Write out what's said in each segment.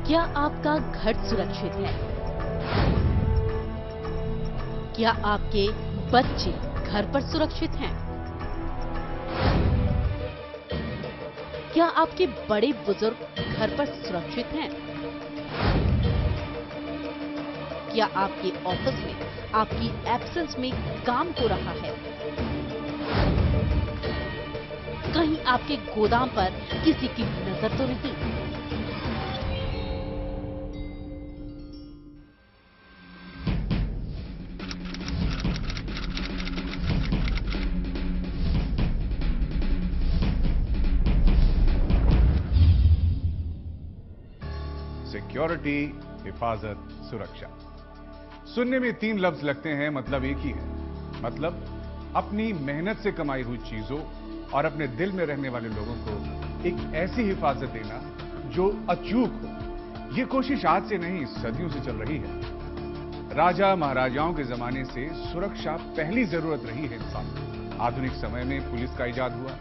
क्या आपका घर सुरक्षित है? क्या आपके बच्चे घर पर सुरक्षित हैं? क्या आपके बड़े बुजुर्ग घर पर सुरक्षित हैं? क्या आपके ऑफिस में आपकी एब्सेंस में काम हो रहा है? कहीं आपके गोदाम पर किसी की नजर तो नहीं? सिक्योरिटी, हिफाजत, सुरक्षा। सुनने में तीन लफ्ज लगते हैं, मतलब एक ही है। मतलब अपनी मेहनत से कमाई हुई चीजों और अपने दिल में रहने वाले लोगों को एक ऐसी हिफाजत देना जो अचूक हो। यह कोशिश आज से नहीं, सदियों से चल रही है। राजा महाराजाओं के जमाने से सुरक्षा पहली जरूरत रही है इंसान को। आधुनिक समय में पुलिस का इजाद हुआ।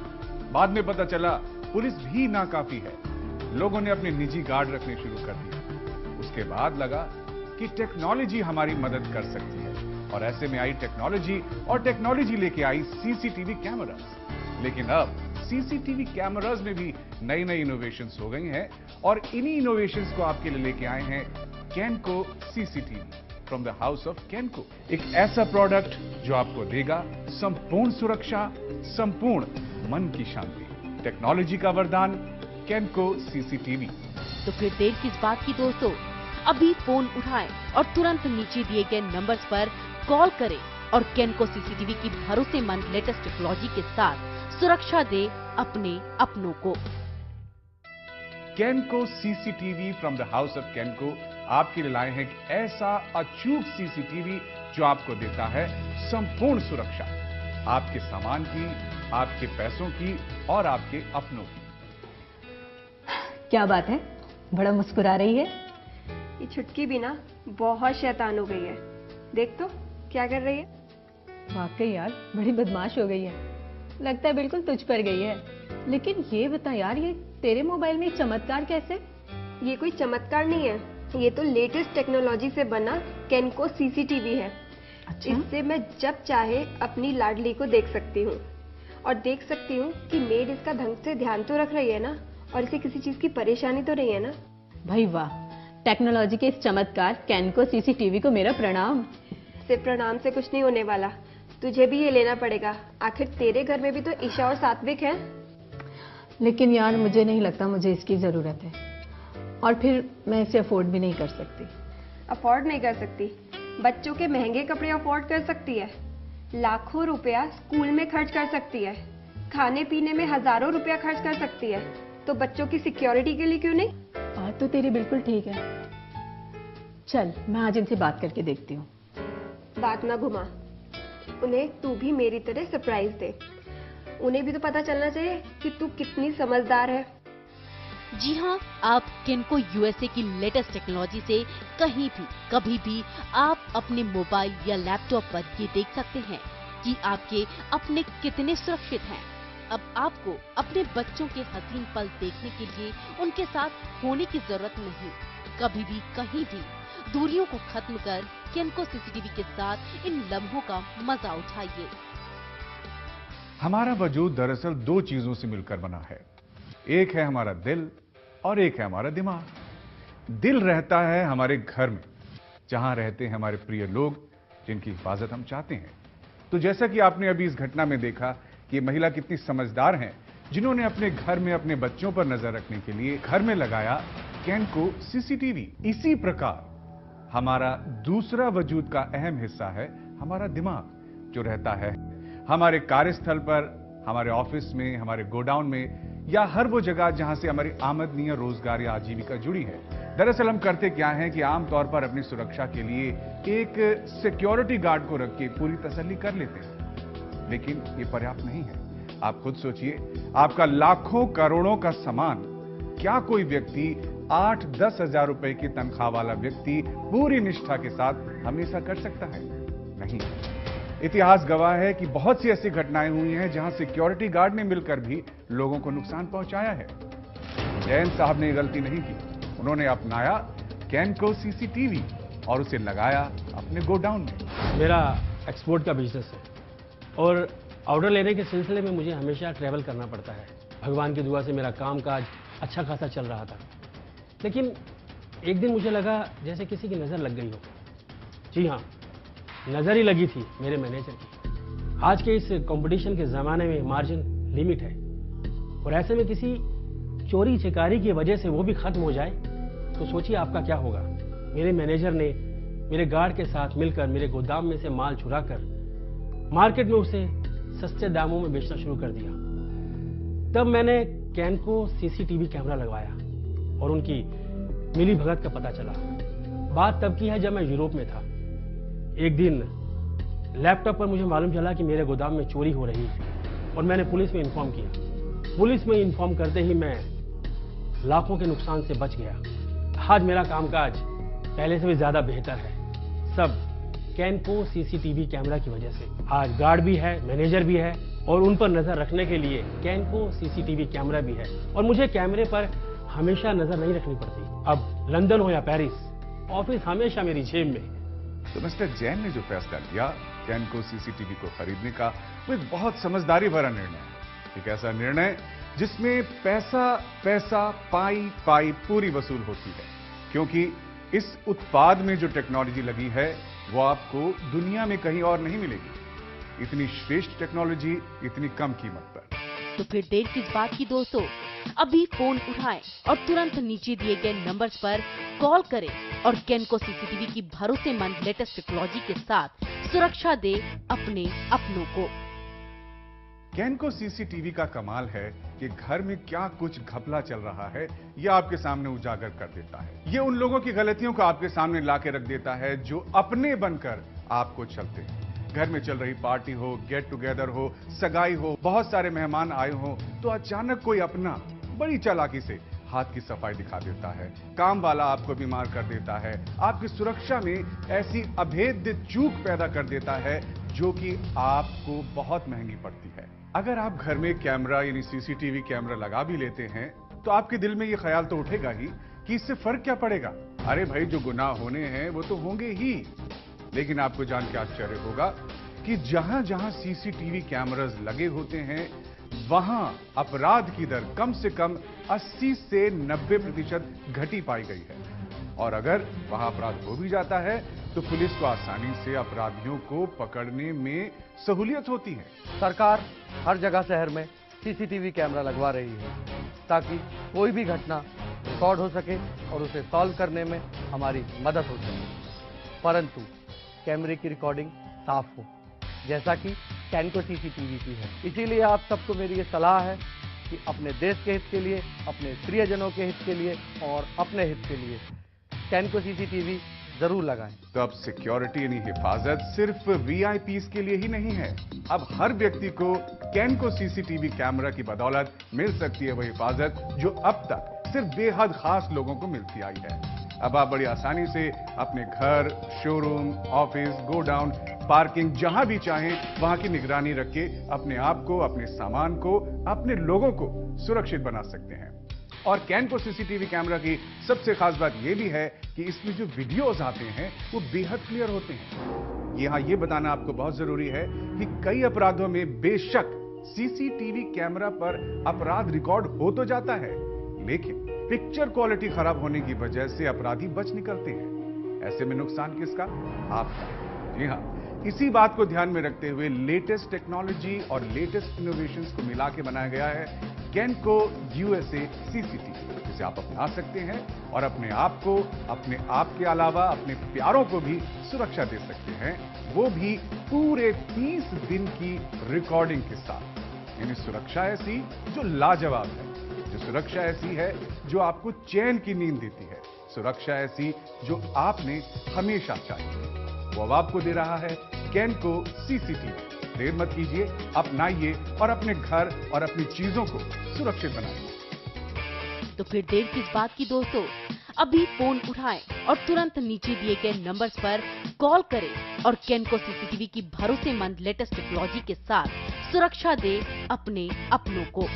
बाद में पता चला पुलिस भी नाकाफी है। लोगों ने अपने निजी गार्ड रखने शुरू कर दिए। उसके बाद लगा कि टेक्नोलॉजी हमारी मदद कर सकती है, और ऐसे में आई टेक्नोलॉजी, और टेक्नोलॉजी लेके आई सीसीटीवी कैमरास। लेकिन अब सीसीटीवी कैमरास में भी नई नई इनोवेशंस हो गई हैं, और इन्हीं इनोवेशंस को आपके लिए लेके आए हैं Kenko CCTV from the house of Kenko. एक ऐसा प्रोडक्ट जो आपको देगा संपूर्ण सुरक्षा, संपूर्ण मन की शांति। टेक्नोलॉजी का वरदान, केनको सीसीटीवी। तो फिर देर किस बात की दोस्तों, अभी फोन उठाएं और तुरंत नीचे दिए गए नंबर्स पर कॉल करें और केनको सीसीटीवी की भरोसेमंद लेटेस्ट टेक्नोलॉजी के साथ सुरक्षा दे अपने अपनों को। Kenko CCTV from the house of Kenko आपके लिए लाए हैं एक ऐसा अचूक सीसीटीवी जो आपको देता है संपूर्ण सुरक्षा, आपके सामान की, आपके पैसों की और आपके अपनों की। क्या बात है, बड़ा मुस्कुरा रही है। ये छुटकी भी ना बहुत शैतान हो गई है। देख तो क्या कर रही है। वाकई यार बड़ी बदमाश हो गई है। लगता है बिल्कुल तुझ पर गई है। लेकिन ये बता यार, ये तेरे मोबाइल में एक चमत्कार कैसे? ये कोई चमत्कार नहीं है, ये तो लेटेस्ट टेक्नोलॉजी से बना केनको सीसीटीवी है। अच्छा? इससे मैं जब चाहे अपनी लाडली को देख सकती हूँ, और देख सकती हूँ कि मेड इसका ढंग से ध्यान तो रख रही है ना, और इसे किसी चीज की परेशानी तो नहीं है ना। भाई वाह, टेक्नोलॉजी के इस चमत्कार केनको सीसीटीवी को मेरा प्रणाम। सिर्फ प्रणाम से कुछ नहीं होने वाला, तुझे भी ये लेना पड़ेगा। आखिर तेरे घर में भी तो ईशा और सात्विक है। लेकिन यार मुझे नहीं लगता मुझे इसकी जरूरत है, और फिर मैं इसे अफोर्ड भी नहीं कर सकती। अफोर्ड नहीं कर सकती? बच्चों के महंगे कपड़े अफोर्ड कर सकती है, लाखों रुपया स्कूल में खर्च कर सकती है, खाने पीने में हजारों रुपया खर्च कर सकती है, तो बच्चों की सिक्योरिटी के लिए क्यों नहीं? बात तो तेरी बिल्कुल ठीक है। चल मैं आज इनसे बात करके देखती हूँ। बात ना घुमा, उन्हें तू भी मेरी तरह सरप्राइज दे। उन्हें भी तो पता चलना चाहिए कि तू कितनी समझदार है। जी हाँ, आप केनको यूएसए की लेटेस्ट टेक्नोलॉजी से कहीं भी कभी भी आप अपने मोबाइल या लैपटॉप पर ये देख सकते हैं कि आपके अपने कितने सुरक्षित हैं। अब आपको अपने बच्चों के हसीन पल देखने के लिए उनके साथ होने की जरूरत नहीं। कभी भी कहीं भी दूरियों को खत्म कर केनको सीसीटीवी के साथ इन लम्हों का मजा उठाइए। हमारा वजूद दरअसल दो चीजों से मिलकर बना है। एक है हमारा दिल और एक है हमारा दिमाग। दिल रहता है हमारे घर में, जहां रहते हैं हमारे प्रिय लोग जिनकी हिफाजत हम चाहते हैं। तो जैसा कि आपने अभी इस घटना में देखा कि ये महिला कितनी समझदार हैं, जिन्होंने अपने घर में अपने बच्चों पर नजर रखने के लिए घर में लगाया केनको सीसीटीवी। इसी प्रकार हमारा दूसरा वजूद का अहम हिस्सा है हमारा दिमाग, जो रहता है हमारे कार्यस्थल पर, हमारे ऑफिस में, हमारे गोडाउन में, या हर वो जगह जहां से हमारी आमदनी या रोजगार या आजीविका जुड़ी है। दरअसल हम करते क्या हैं कि आमतौर पर अपनी सुरक्षा के लिए एक सिक्योरिटी गार्ड को रख के पूरी तसल्ली कर लेते हैं, लेकिन ये पर्याप्त नहीं है। आप खुद सोचिए, आपका लाखों करोड़ों का सामान क्या कोई व्यक्ति 8-10 हजार रुपए की तनख्वाह वाला व्यक्ति पूरी निष्ठा के साथ हमेशा कर सकता है? नहीं। इतिहास गवाह है कि बहुत सी ऐसी घटनाएं हुई हैं जहां सिक्योरिटी गार्ड ने मिलकर भी लोगों को नुकसान पहुंचाया है। जैन साहब ने गलती नहीं की, उन्होंने अपनाया कैनको सीसीटीवी और उसे लगाया अपने गोडाउन में। मेरा एक्सपोर्ट का बिजनेस है और ऑर्डर लेने के सिलसिले में मुझे हमेशा ट्रैवल करना पड़ता है। भगवान की दुआ से मेरा कामकाज अच्छा खासा चल रहा था, लेकिन एक दिन मुझे लगा जैसे किसी की नज़र लग गई हो। जी हाँ, नज़र ही लगी थी मेरे मैनेजर की। आज के इस कंपटीशन के ज़माने में मार्जिन लिमिट है और ऐसे में किसी चोरी चिकारी की वजह से वो भी खत्म हो जाए तो सोचिए आपका क्या होगा। मेरे मैनेजर ने मेरे गार्ड के साथ मिलकर मेरे गोदाम में से माल चुरा कर मार्केट में उसे सस्ते दामों में बेचना शुरू कर दिया। तब मैंने कैनको सीसीटीवी कैमरा लगवाया और उनकी मिली भगत का पता चला। बात तब की है जब मैं यूरोप में था। एक दिन लैपटॉप पर मुझे मालूम चला कि मेरे गोदाम में चोरी हो रही है और मैंने पुलिस में इन्फॉर्म किया। पुलिस में इन्फॉर्म करते ही मैं लाखों के नुकसान से बच गया। आज मेरा कामकाज पहले से भी ज्यादा बेहतर है, सब कैनको सीसीटीवी कैमरा की वजह से। आज गार्ड भी है, मैनेजर भी है और उन पर नजर रखने के लिए कैनको सीसीटीवी कैमरा भी है और मुझे कैमरे पर हमेशा नजर नहीं रखनी पड़ती। अब लंदन हो या पेरिस, ऑफिस हमेशा मेरी जेब में। तो मिस्टर जैन ने जो फैसला किया कैनको सीसीटीवी को खरीदने का, वो एक बहुत समझदारी भरा निर्णय है। एक ऐसा निर्णय जिसमें पैसा पैसा पाई पाई पूरी वसूल होती है, क्योंकि इस उत्पाद में जो टेक्नोलॉजी लगी है वो आपको दुनिया में कहीं और नहीं मिलेगी। इतनी श्रेष्ठ टेक्नोलॉजी इतनी कम कीमत पर। तो फिर देर किस बात की दोस्तों, अभी फोन उठाएं और तुरंत नीचे दिए गए नंबर्स पर कॉल करें और कैनको सीसीटीवी की भरोसेमंद लेटेस्ट टेक्नोलॉजी के साथ सुरक्षा दे अपने अपनों को। कैनको सीसीटीवी का कमाल है कि घर में क्या कुछ घपला चल रहा है यह आपके सामने उजागर कर देता है। ये उन लोगों की गलतियों को आपके सामने लाके रख देता है जो अपने बनकर आपको चलते हैं। घर में चल रही पार्टी हो, गेट टुगेदर हो, सगाई हो, बहुत सारे मेहमान आए हो, तो अचानक कोई अपना बड़ी चालाकी से हाथ की सफाई दिखा देता है, काम वाला आपको बीमार कर देता है, आपकी सुरक्षा में ऐसी अभेद्य चूक पैदा कर देता है जो कि आपको बहुत महंगी पड़ती है। अगर आप घर में कैमरा यानी सीसीटीवी कैमरा लगा भी लेते हैं तो आपके दिल में ये ख्याल तो उठेगा ही कि इससे फर्क क्या पड़ेगा। अरे भाई, जो गुनाह होने हैं वो तो होंगे ही। लेकिन आपको जान के आश्चर्य होगा कि जहां जहां सीसीटीवी कैमरास लगे होते हैं वहां अपराध की दर कम से कम 80 से 90% घटी पाई गई है। और अगर वहां अपराध हो भी जाता है तो पुलिस को आसानी से अपराधियों को पकड़ने में सहूलियत होती है। सरकार हर जगह शहर में सीसीटीवी कैमरा लगवा रही है ताकि कोई भी घटना रिकॉर्ड हो सके और उसे सॉल्व करने में हमारी मदद हो सके। परंतु कैमरे की रिकॉर्डिंग साफ हो, जैसा कि कैनको सीसीटीवी की है। इसीलिए आप सबको मेरी ये सलाह है कि अपने देश के हित के लिए, अपने प्रियजनों के हित के लिए और अपने हित के लिए कैनको सीसीटीवी जरूर लगाएं। तो अब सिक्योरिटी यानी हिफाजत सिर्फ वीआईपीज के लिए ही नहीं है। अब हर व्यक्ति को कैनको सीसीटीवी कैमरा की बदौलत मिल सकती है वह हिफाजत जो अब तक सिर्फ बेहद खास लोगों को मिलती आई है। अब आप बड़ी आसानी से अपने घर, शोरूम, ऑफिस, गोडाउन, पार्किंग जहां भी चाहें वहां की निगरानी रख के अपने आप को, अपने सामान को, अपने लोगों को सुरक्षित बना सकते हैं। और कैनको सीसीटीवी कैमरा की सबसे खास बात यह भी है कि इसमें जो वीडियोस आते हैं वो बेहद क्लियर होते हैं। यहां यह बताना आपको बहुत जरूरी है कि कई अपराधों में बेशक सीसीटीवी कैमरा पर अपराध रिकॉर्ड हो तो जाता है, लेकिन पिक्चर क्वालिटी खराब होने की वजह से अपराधी बच निकलते हैं। ऐसे में नुकसान किसका? आपका। जी हां, इसी बात को ध्यान में रखते हुए लेटेस्ट टेक्नोलॉजी और लेटेस्ट इनोवेशंस को मिला के बनाया गया है कैनको यूएसए सीसीटीवी, जिसे आप अपना सकते हैं और अपने आप को, अपने आप के अलावा अपने प्यारों को भी सुरक्षा दे सकते हैं, वो भी पूरे 30 दिन की रिकॉर्डिंग के साथ। यानी सुरक्षा ऐसी जो लाजवाब है, जो सुरक्षा ऐसी है जो आपको चैन की नींद देती है, सुरक्षा ऐसी जो आपने हमेशा चाहिए, वो अब आपको दे रहा है कैनको सीसीटीवी। देर मत कीजिए, अपनाइए और अपने घर और अपनी चीजों को सुरक्षित बनाइए। तो फिर देर किस बात की दोस्तों, अभी फोन उठाएं और तुरंत नीचे दिए गए नंबर्स पर कॉल करें और कैनको सीसीटीवी की भरोसेमंद लेटेस्ट टेक्नोलॉजी के साथ सुरक्षा दे अपने अपनों को।